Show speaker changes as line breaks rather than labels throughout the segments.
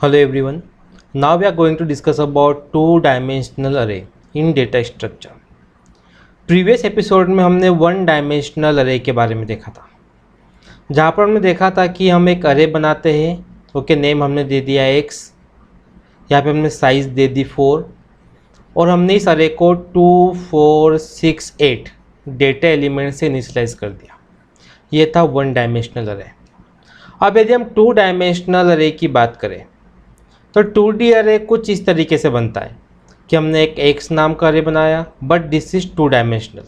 Hello everyone. Now we are going to discuss about two-dimensional array in data structure. Previous episode में हमने one dimensional अरे के बारे में देखा था, जहाँ पर हमने देखा था कि हम एक अरे बनाते हैं। ओके, नेम हमने दे दिया x, यहाँ पे हमने साइज़ दे दी 4 और हमने इस अरे को 2, 4, 6, 8 डेटा एलिमेंट से इनिशियलाइज कर दिया। ये था वन डायमेंशनल अरे। अब यदि हम टू डायमेंशनल अरे की बात करें तो 2D अरे कुछ इस तरीके से बनता है कि हमने एक x नाम का अरे बनाया, but this is two dimensional.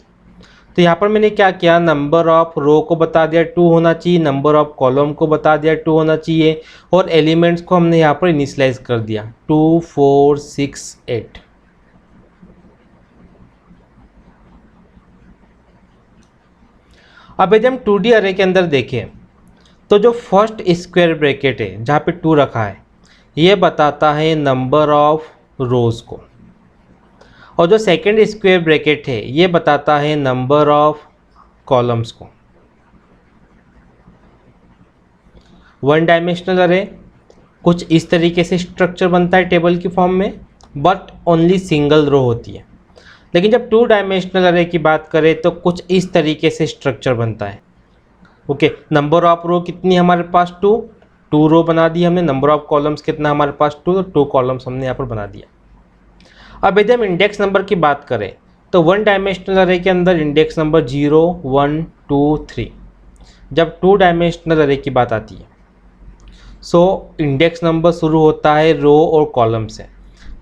तो यहाँ पर मैंने क्या किया, नंबर ऑफ रो को बता दिया 2 होना चाहिए, नंबर ऑफ कॉलम को बता दिया 2 होना चाहिए और एलिमेंट्स को हमने यहाँ पर इनिशियलाइज कर दिया 2, 4, 6, 8। अब यदि हम 2D अरे के अंदर देखें तो जो फर्स्ट स्क्वायर ब्रैकेट है जहाँ पे 2 रखा है, ये बताता है नंबर ऑफ रोज को, और जो सेकंड स्क्वायर ब्रैकेट है ये बताता है नंबर ऑफ कॉलम्स को। वन डायमेंशनल अरे कुछ इस तरीके से स्ट्रक्चर बनता है टेबल की फॉर्म में, बट ओनली सिंगल रो होती है। लेकिन जब टू डायमेंशनल अरे की बात करें तो कुछ इस तरीके से स्ट्रक्चर बनता है। ओके, नंबर ऑफ रो कितनी हमारे पास 2 रो बना दी हमने। नंबर ऑफ कॉलम्स कितना हमारे पास 2, तो 2 कॉलम्स हमने यहाँ पर बना दिया। अब यदि हम इंडेक्स नंबर की बात करें तो वन डायमेंशनल अरे के अंदर इंडेक्स नंबर 0, 1, 2, 3। जब टू डायमेंशनल अरे की बात आती है सो इंडेक्स नंबर शुरू होता है रो और कॉलम से।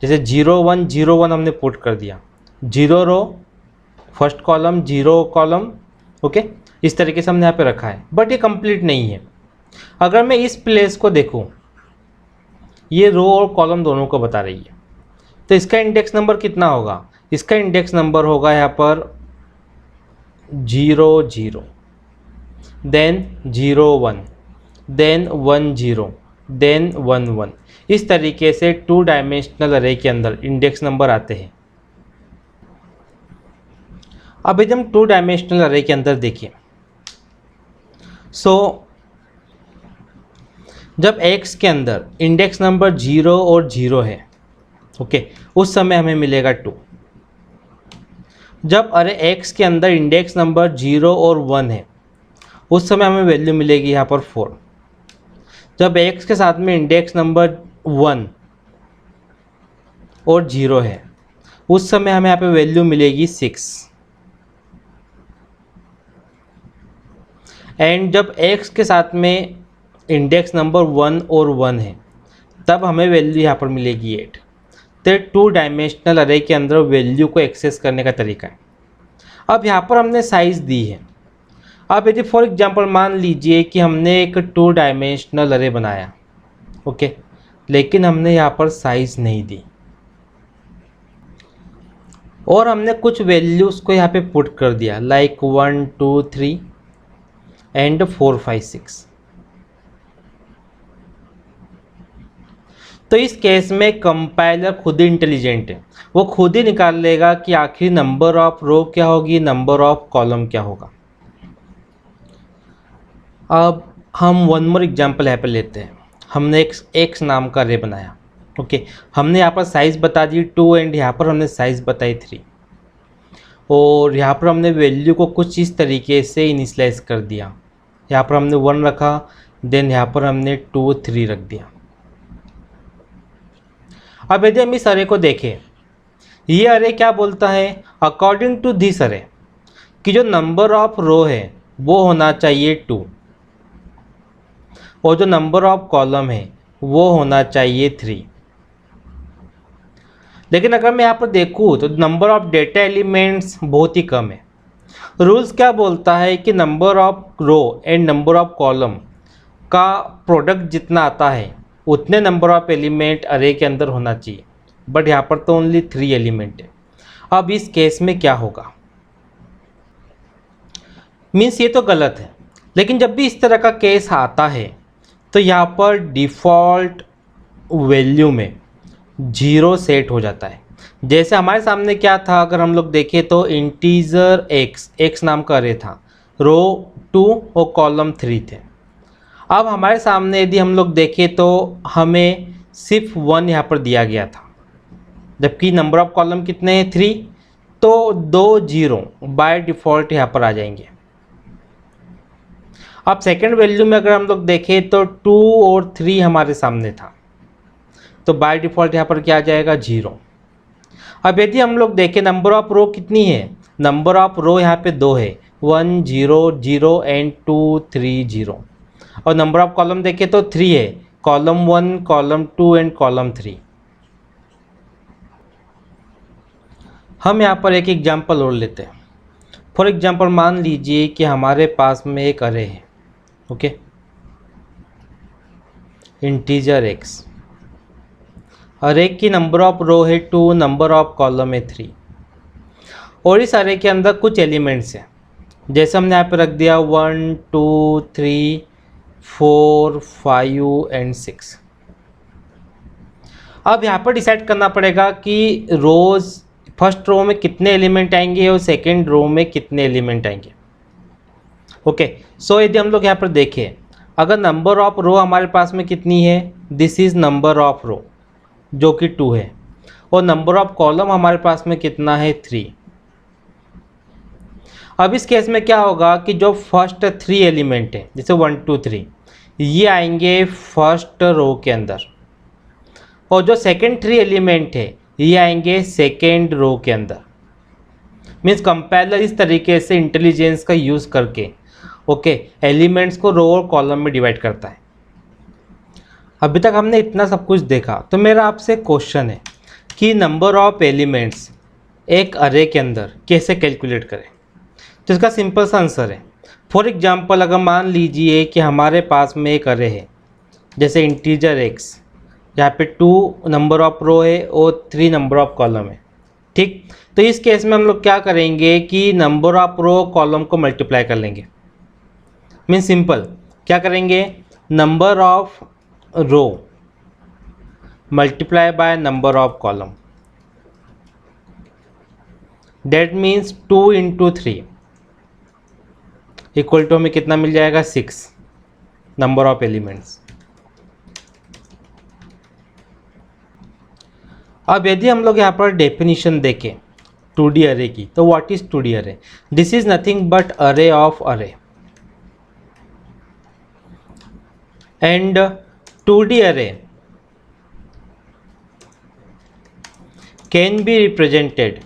जैसे 0, 1, 0, 1 हमने पुट कर दिया, 0 row first column, 0 column. Okay, इस तरीके से हमने यहाँ पे रखा है, बट ये कंप्लीट नहीं है। अगर मैं इस प्लेस को देखूं, ये रो और कॉलम दोनों को बता रही है, तो इसका इंडेक्स नंबर कितना होगा? इसका इंडेक्स नंबर होगा यहाँ पर 0, 0, देन 0, 1, देन 1, 0, देन 1, 1। इस तरीके से टू डायमेंशनल अरे के अंदर इंडेक्स नंबर आते हैं। अब यदि हम टू डायमेंशनल अरे के अंदर देखिए, जब x के अंदर इंडेक्स नंबर 0 और 0 है, ओके, उस समय हमें मिलेगा 2। जब अरे x के अंदर इंडेक्स नंबर 0 और 1 है, उस समय हमें वैल्यू मिलेगी यहाँ पर 4। जब x के साथ में इंडेक्स नंबर 1 और 0 है, उस समय हमें यहाँ पे वैल्यू मिलेगी 6। एंड जब x के साथ में इंडेक्स नंबर 1 और 1 है, तब हमें वैल्यू यहाँ पर मिलेगी 8। तो टू डायमेंशनल अरे के अंदर वैल्यू को एक्सेस करने का तरीका है। अब यहाँ पर हमने साइज़ दी है। अब यदि फॉर एग्जांपल मान लीजिए कि हमने एक टू डायमेंशनल अरे बनाया, ओके, लेकिन हमने यहाँ पर साइज़ नहीं दी और हमने कुछ वैल्यूज़ को यहाँ पे पुट कर दिया, लाइक 1, 2, 3 एंड 4, 5, 6। तो इस केस में कंपाइलर खुद ही इंटेलिजेंट है, वो खुद ही निकाल लेगा कि आखिर नंबर ऑफ रो क्या होगी, नंबर ऑफ कॉलम क्या होगा। अब हम वन मोर एग्जांपल यहाँ पे लेते हैं। हमने एक x नाम का अरे बनाया, ओके, हमने यहाँ पर साइज़ बता दी 2 एंड यहाँ पर हमने साइज़ बताई 3, और यहाँ पर हमने वैल्यू को कुछ इस तरीके से इनिशियलाइज कर दिया। यहाँ पर हमने 1 रखा, देन यहाँ पर हमने 2, 3 रख दिया। अब यदि हम इस अरे को देखें, ये अरे क्या बोलता है, अकॉर्डिंग टू दिस अरे, कि जो नंबर ऑफ रो है वो होना चाहिए 2 और जो नंबर ऑफ कॉलम है वो होना चाहिए 3। लेकिन अगर मैं यहाँ पर देखूँ तो नंबर ऑफ डेटा एलिमेंट्स बहुत ही कम है। रूल्स क्या बोलता है कि number of row and number of column का प्रोडक्ट जितना आता है उतने नंबर ऑफ एलिमेंट अरे के अंदर होना चाहिए, बट यहाँ पर तो ओनली 3 एलिमेंट है। अब इस केस में क्या होगा, मीन्स ये तो गलत है। लेकिन जब भी इस तरह का केस आता है तो यहाँ पर डिफ़ॉल्ट वैल्यू में 0 सेट हो जाता है। जैसे हमारे सामने क्या था, अगर हम लोग देखें तो इंटीजर x नाम का अरे था, रो 2 और कॉलम 3 थे। अब हमारे सामने यदि हम लोग देखें तो हमें सिर्फ 1 यहाँ पर दिया गया था, जबकि नंबर ऑफ कॉलम कितने हैं 3, तो 2 जीरो बाय डिफ़ॉल्ट यहाँ पर आ जाएंगे। अब सेकंड वैल्यू में अगर हम लोग देखें तो 2 और 3 हमारे सामने था, तो बाय डिफ़ॉल्ट यहाँ पर क्या आ जाएगा 0। अब यदि हम लोग देखें नंबर ऑफ रो कितनी है, नंबर ऑफ रो यहाँ पे 2 है, 1 0 0 एंड 2 3 0, और नंबर ऑफ कॉलम देखें तो 3 है, कॉलम 1 कॉलम 2 एंड कॉलम 3। हम यहाँ पर एक एग्जांपल और लेते हैं। फॉर एग्जांपल मान लीजिए कि हमारे पास में एक अरे है, ओके, इंटीजर x, अरे की नंबर ऑफ रो है 2, नंबर ऑफ कॉलम है 3, और इस अरे के अंदर कुछ एलिमेंट्स हैं, जैसे हमने यहाँ पे रख दिया 1 2 3 4 5 एंड 6। अब यहाँ पर डिसाइड करना पड़ेगा कि रोज़ फर्स्ट रो में कितने एलिमेंट आएंगे और सेकेंड रो में कितने एलिमेंट आएंगे। ओके, सो यदि हम लोग यहाँ पर देखें, अगर नंबर ऑफ रो हमारे पास में कितनी है, दिस इज़ नंबर ऑफ रो जो कि 2 है, और नंबर ऑफ कॉलम हमारे पास में कितना है 3। अब इस केस में क्या होगा कि जो फर्स्ट 3 एलिमेंट है, जैसे 1 2 3, ये आएंगे फर्स्ट रो के अंदर, और जो सेकेंड 3 एलिमेंट है ये आएंगे सेकेंड रो के अंदर। मीन्स कंपाइलर इस तरीके से इंटेलिजेंस का यूज़ करके ओके एलिमेंट्स को रो और कॉलम में डिवाइड करता है। अभी तक हमने इतना सब कुछ देखा, तो मेरा आपसे क्वेश्चन है कि नंबर ऑफ एलिमेंट्स एक अरे के अंदर कैसे कैलकुलेट करें। तो इसका सिंपल सा आंसर है, फॉर एग्जांपल अगर मान लीजिए कि हमारे पास में एक अरे है, जैसे इंटीजर x, यहाँ पे 2 नंबर ऑफ रो है और 3 नंबर ऑफ कॉलम है, ठीक। तो इस केस में हम लोग क्या करेंगे कि नंबर ऑफ रो कॉलम को मल्टीप्लाई कर लेंगे। मीन सिंपल क्या करेंगे, number of row multiply by number of column, that means 2 × 3 equal to हमें कितना मिल जाएगा 6 नंबर ऑफ एलिमेंट्स। अब यदि हम लोग यहाँ पर डेफिनेशन देखें 2D अरे की, तो what is 2D array, this is nothing but array of array, and 2D array can be represented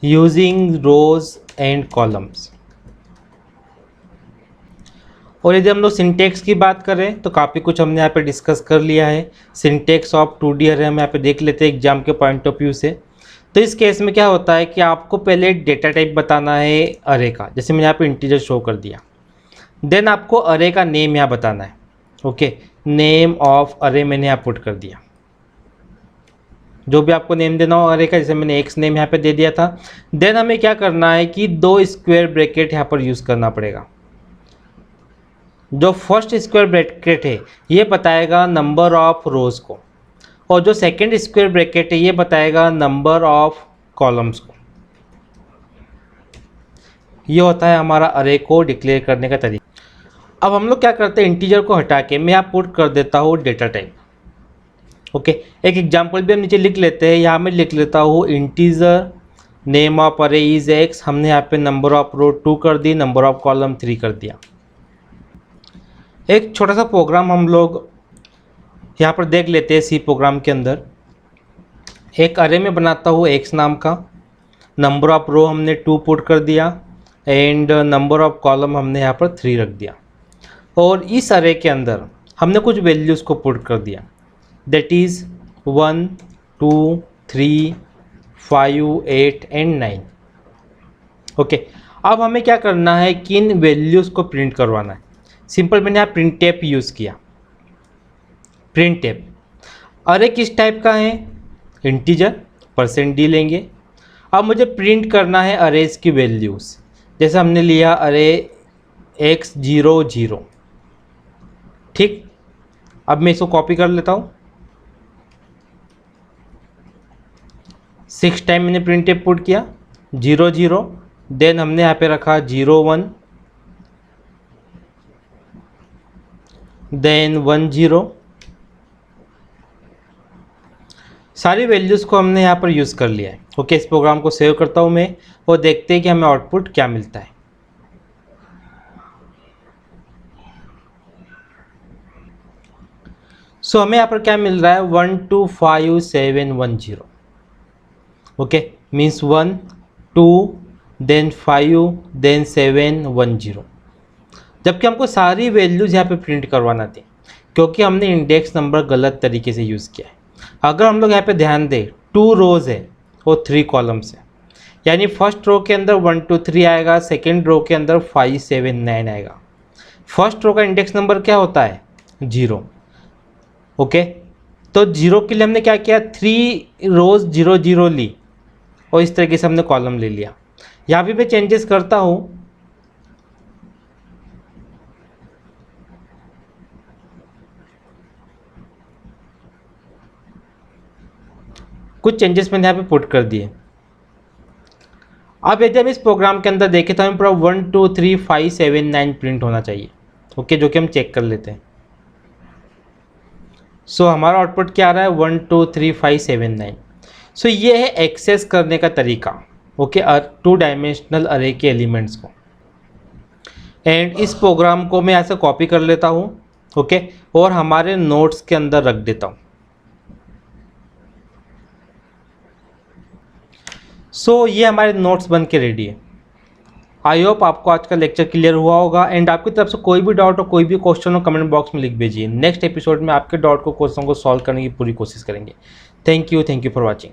using rows and columns. और यदि हम लोग सिंटेक्स की बात करें तो काफ़ी कुछ हमने यहाँ पे डिस्कस कर लिया है। सिंटेक्स ऑफ 2D अरे हम यहाँ पे देख लेते हैं एग्जाम के पॉइंट ऑफ व्यू से। तो इस केस में क्या होता है कि आपको पहले डेटा टाइप बताना है अरे का, जैसे मैंने यहाँ पे इंटीजर शो कर दिया। देन आपको अरे का नेम यहाँ बताना है, ओके, नेम ऑफ अरे मैंने यहाँ पुट कर दिया। जो भी आपको नेम देना हो अरे का, जैसे मैंने एक्स नेम यहाँ पे दे दिया था। देन हमें क्या करना है कि 2 स्क्वायर ब्रैकेट यहाँ पर यूज़ करना पड़ेगा। जो फर्स्ट स्क्वायर ब्रैकेट है ये बताएगा नंबर ऑफ रोज़ को, और जो सेकंड स्क्वायर ब्रैकेट है ये बताएगा नंबर ऑफ कॉलम्स को। ये होता है हमारा अरे को डिक्लेयर करने का तरीका। अब हम लोग क्या करते हैं, इंटीजर को हटा के मैं यहाँ पुट कर देता हूँ डेटा टाइप। ओके, एक एग्जांपल भी हम नीचे लिख लेते हैं। यहाँ मैं लिख लेता हूँ इंटीजर नेम ऑफ अरे इज एक्स। हमने यहाँ पे नंबर ऑफ रो 2 कर दी, नंबर ऑफ कॉलम 3 कर दिया। एक छोटा सा प्रोग्राम हम लोग यहाँ पर देख लेते हैं। सी प्रोग्राम के अंदर एक अरे में बनाता हूँ एक्स नाम का, नंबर ऑफ रो हमने 2 पुट कर दिया एंड नंबर ऑफ कॉलम हमने यहाँ पर 3 रख दिया, और इस अरे के अंदर हमने कुछ वैल्यूज़ को पुट कर दिया, दैट इज़ 1 2 3 5 8 एंड 9। ओके, अब हमें क्या करना है कि इन वैल्यूज़ को प्रिंट करवाना है। सिंपल मैंने यहाँ प्रिंट टैप यूज़ किया। प्रिंट टैप अरे किस टाइप का है, इंटीजर, %d लेंगे। अब मुझे प्रिंट करना है अरेज की वैल्यूज़। जैसे हमने लिया अरे x 0 0, ठीक। अब मैं इसको कॉपी कर लेता हूँ। 6 टाइम मैंने प्रिंट टैप पुट किया 0 0, देन हमने यहाँ पे रखा 0 1, देन 1 0, सारी वैल्यूज़ को हमने यहाँ पर यूज़ कर लिया है। ओके, इस प्रोग्राम को सेव करता हूँ मैं और देखते हैं कि हमें आउटपुट क्या मिलता है। सो हमें यहाँ पर क्या मिल रहा है 125710। Okay, means 1 2 then 5 then 710। जबकि हमको सारी वैल्यूज़ यहाँ पे प्रिंट करवाना थी क्योंकि हमने इंडेक्स नंबर गलत तरीके से यूज़ किया है। अगर हम लोग यहाँ पे ध्यान दें, 2 रोज़ है और 3 कॉलम्स है, यानी फर्स्ट रो के अंदर 1 2 3 आएगा, सेकेंड रो के अंदर 5 7 9 आएगा। फर्स्ट रो का इंडेक्स नंबर क्या होता है 0। ओके, तो 0 के लिए हमने क्या किया, 3 रोज़ 0 0 ली और इस तरीके से हमने कॉलम ले लिया। यहाँ भी मैं चेंजेस करता हूँ, कुछ चेंजेस मैंने यहाँ पे पुट कर दिए। अब यदि हम इस प्रोग्राम के अंदर देखें तो हमें पूरा 1 2 3 5 7 9 प्रिंट होना चाहिए। ओके, जो कि हम चेक कर लेते हैं। सो हमारा आउटपुट क्या आ रहा है 1 2 3 5 7 9। सो ये है एक्सेस करने का तरीका। ओके, 2 डायमेंशनल अरे के एलिमेंट्स को। एंड इस प्रोग्राम को मैं यहाँ से कॉपी कर लेता हूँ। ओके, और हमारे नोट्स के अंदर रख देता हूँ। सो ये हमारे नोट्स बन के रेडी है। आई होप आपको आज का लेक्चर क्लियर हुआ होगा। एंड आपकी तरफ से कोई भी डाउट हो, कोई भी क्वेश्चन हो, कमेंट बॉक्स में लिख भेजिए। नेक्स्ट एपिसोड में आपके डाउट को क्वेश्चन को सॉल्व करने की पूरी कोशिश करेंगे। Thank you for watching.